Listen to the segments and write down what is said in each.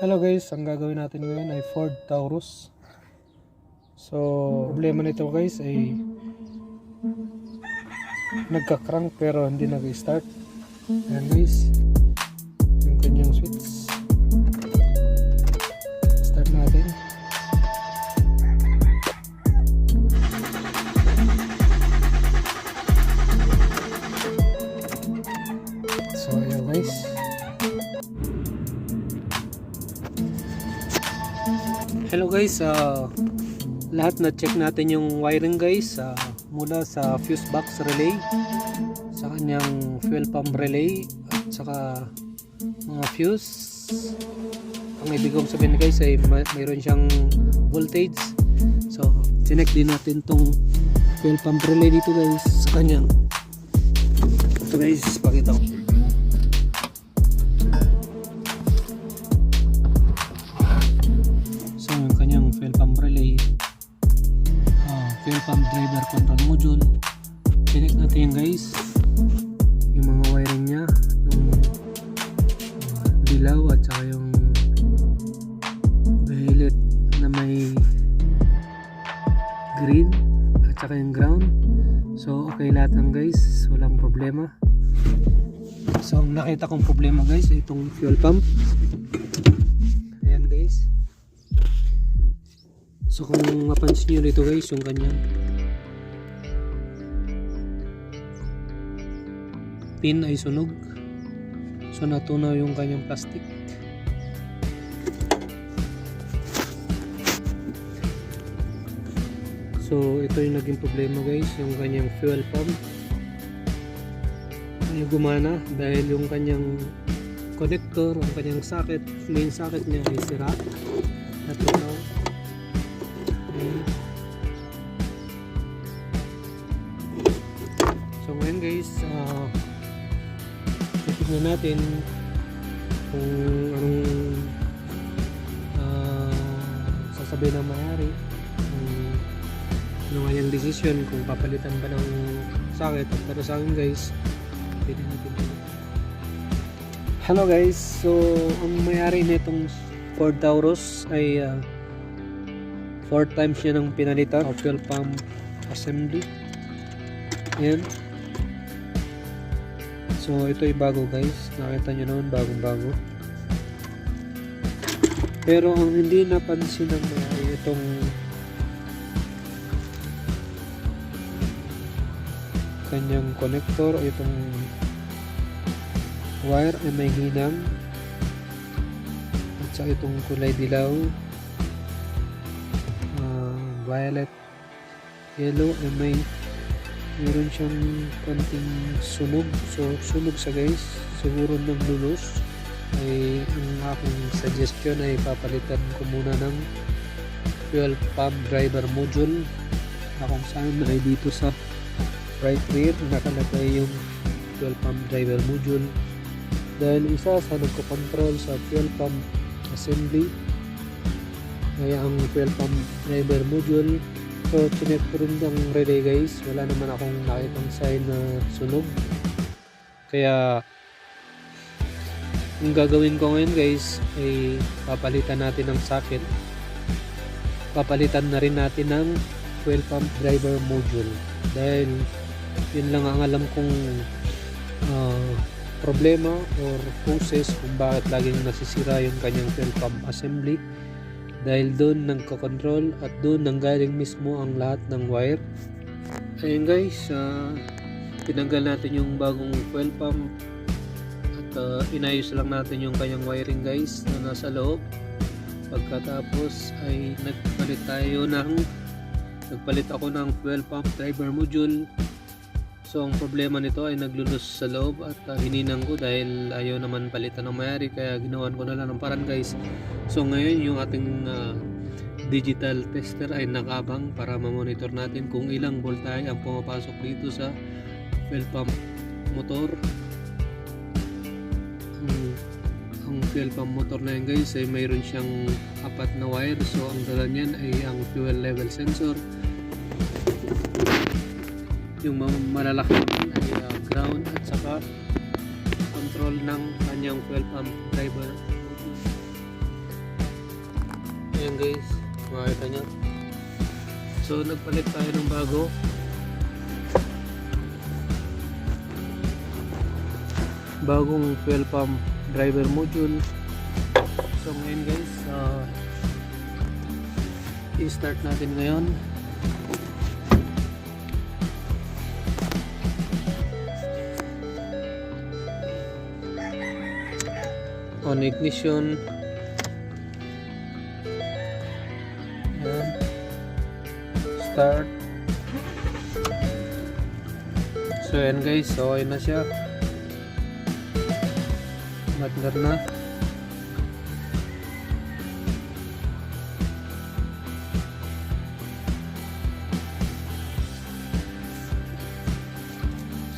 Hello guys, ang gagawin natin ngayon ay Ford Taurus. So, problema nito guys ay nagka-crank pero hindi nag-start. Ayan guys, yung kanyang switch. Start natin. So, ayan guys. Hello guys, lahat na check natin yung wiring guys, mula sa fuse box relay, sa kanyang fuel pump relay at saka mga fuse. Ang ibig kong sabihin guys ay mayroon siyang voltage. So chinek din natin tong fuel pump relay dito guys sa kanyang. Ito guys, pakita ko. Fuel pump relay, fuel pump driver control module. Check natin yan guys, yung mga wiring nya, yung dilaw at saka yung violet na may green at saka yung ground. So okay lahat lang guys, walang problema. So ang nakita kong problema guys ay itong fuel pump. Ayan guys. So kung mapansin nyo dito guys, yung kanyang pin ay sunog. So natunaw yung kanyang plastic. So ito yung naging problema guys, yung kanyang fuel pump ay gumana dahil yung kanyang connector, ang kanyang socket, main socket niya ay sira. Natunaw. So ngayon guys, titignan natin kung anong sasabihin ng may-ari, ano nga yung decision kung papalitan ba ng socket. At para sa akin guys, pwede natin. Hello guys, so ang may-ari nitong Ford Taurus ay 4 times niya nang pinalitan o fuel pump assembly. Ayan. So ito ay bago guys, nakita nyo naman, bagong bago. Pero ang hindi napansin ng may-ari, itong kanyang connector o itong wire ay may hinang at saka itong kulay dilaw, violet, yellow ay meron siyang konting sunog. So sunog sa guys, siguro naglulos. Ay ang aking suggestion ay papalitan ko muna ng fuel pump driver module, kung saan ay dito sa right rear nakalagay yung fuel pump driver module, dahil isa sa nagko-control sa fuel pump assembly ay ang fuel pump driver module. So chinek ko rin ang relay guys, wala naman akong nakitang sign na sunog. Kaya ang gagawin ko ngayon guys ay papalitan natin ng socket, papalitan na rin natin ng fuel pump driver module, dahil yun lang ang alam kong problema or process kung bakit laging nasisira yung kanyang fuel pump assembly, dahil doon nagko-control at doon nanggaling mismo ang lahat ng wire. Ayun guys, tinanggal natin yung bagong fuel pump at inayos lang natin yung kanyang wiring guys na nasa loob. Pagkatapos ay nagpalit ako ng fuel pump driver module. So ang problema nito ay naglulus sa loob at hininang ko dahil ayaw naman palitan ng may-ari, kaya ginawan ko na lang ng paraan guys. So ngayon yung ating digital tester ay nakabang para ma-monitor natin kung ilang voltahe ang pumapasok dito sa fuel pump motor. Ang fuel pump motor na yun guys ay mayroon siyang 4 na wire. So ang dala niyan ay ang fuel level sensor. Yung malalaki ay ground at saka control ng kanyang fuel pump driver. yan guys, makita nyo. So nagpalit tayo ng bagong fuel pump driver module. So ngayon guys, i-start natin ngayon. On ignition. Ayan. Start. So ayan guys, okay na siya. Matgar na.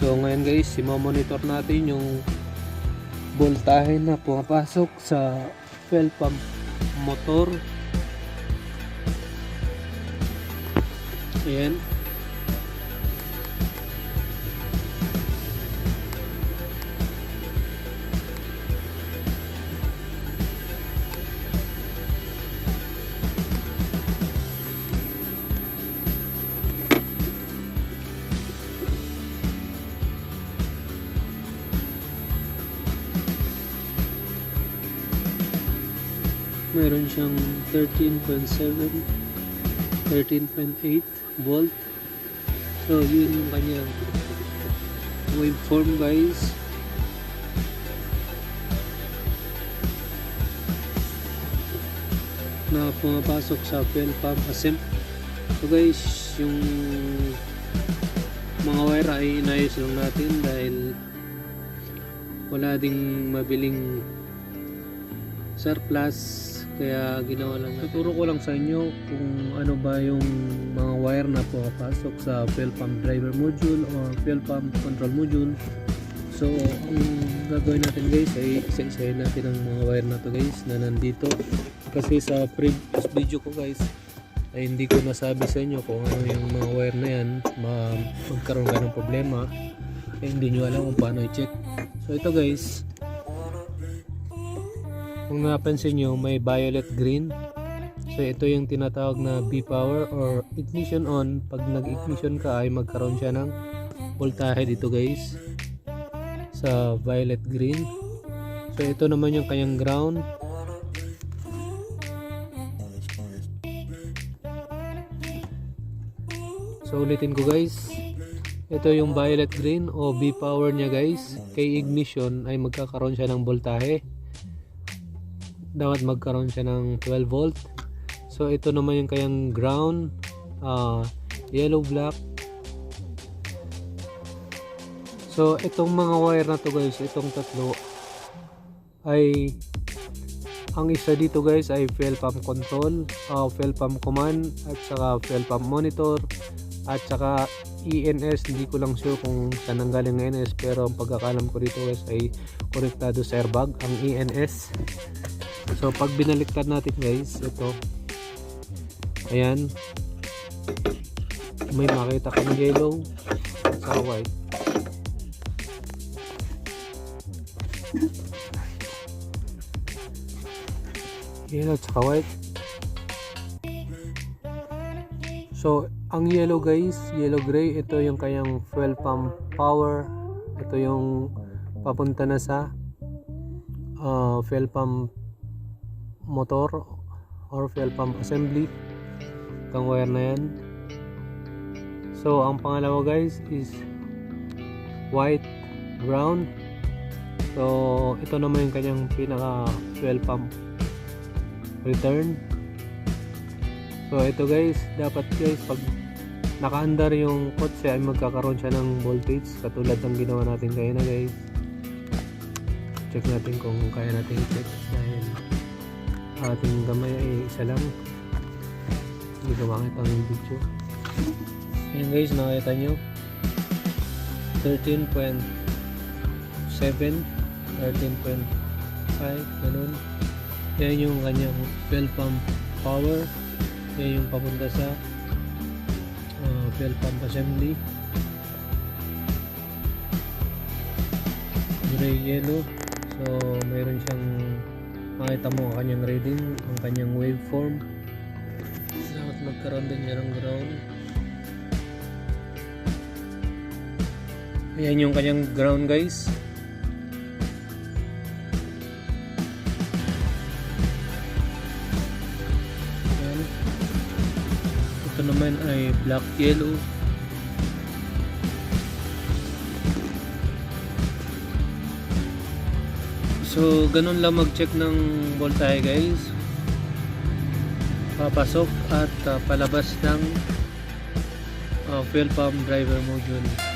So ngayon guys, i-monitor natin yung voltahe na pumapasok sa fuel pump motor. Ayan. Meron siyang 13.7, 13.8 volt. So yun yung kanyang waveform guys. Na pumapasok sa fuel pump assembly. So guys, yung mga wire ay inayos lang natin dahil wala ding mabiling surplus. Kaya ginawa lang. Tuturo ko lang sa inyo kung ano ba yung mga wire na pumapasok sa fuel pump driver module or fuel pump control module. So ang gagawin natin guys ay isa-isahin natin ang mga wire na to guys na nandito. Kasi sa previous video ko guys ay hindi ko nasabi sa inyo kung ano yung mga wire na yan, magkaroon ka ng problema eh, hindi nyo alam kung paano i-check. So ito guys, kung napansin nyo, may violet green. So ito yung tinatawag na B power or ignition on. Pag nag-ignition ka ay magkaroon siya ng voltahe dito guys sa violet green. So ito naman yung kanyang ground. So ulitin ko guys, ito yung violet green o B power niya guys. Kay ignition ay magkakaroon siya ng voltahe. Dapat magkaroon siya ng 12 volt. So ito naman yung kayang ground, yellow black. So itong mga wire na to guys, itong tatlo ay ang isa dito guys ay fuel pump control, fuel pump command at saka fuel pump monitor at saka ENS. Hindi ko lang sure kung saan ang galing ng ENS, pero ang pagkakalam ko dito guys ay konektado sa airbag ang ENS. So pag binaliktad natin guys, ito ayan, may makita kang yellow at saka white. Yellow at saka white. So ang yellow guys, yellow gray, ito yung kayang fuel pump power. Ito yung papunta na sa fuel pump motor or fuel pump assembly. Itong wire na yan. So ang pangalawa guys is white ground. So ito naman yung kanyang pinaka fuel pump return. So ito guys, dapat guys pag nakaandar yung kotse ay magkakaroon siya ng voltage katulad ng ginawa natin kaya na guys. Check natin kung kaya natin i-check dahil ating gamay ay isa lang, hindi ko makita ang video. Ayan guys, nakita nyo 13.7, 13.5 ganun. Yan yung kanyang fuel pump power. Yan yung papunta sa fuel pump assembly. Gray yellow. So mayroon siyang makita mo ang kanyang reading, ang kanyang waveform. magkaroon din yan ng ground. Ayan yung kanyang ground guys. Ayan. Ito naman ay black yellow. So ganun lang mag-check ng voltahe guys. Papasok at palabas ng fuel pump driver module.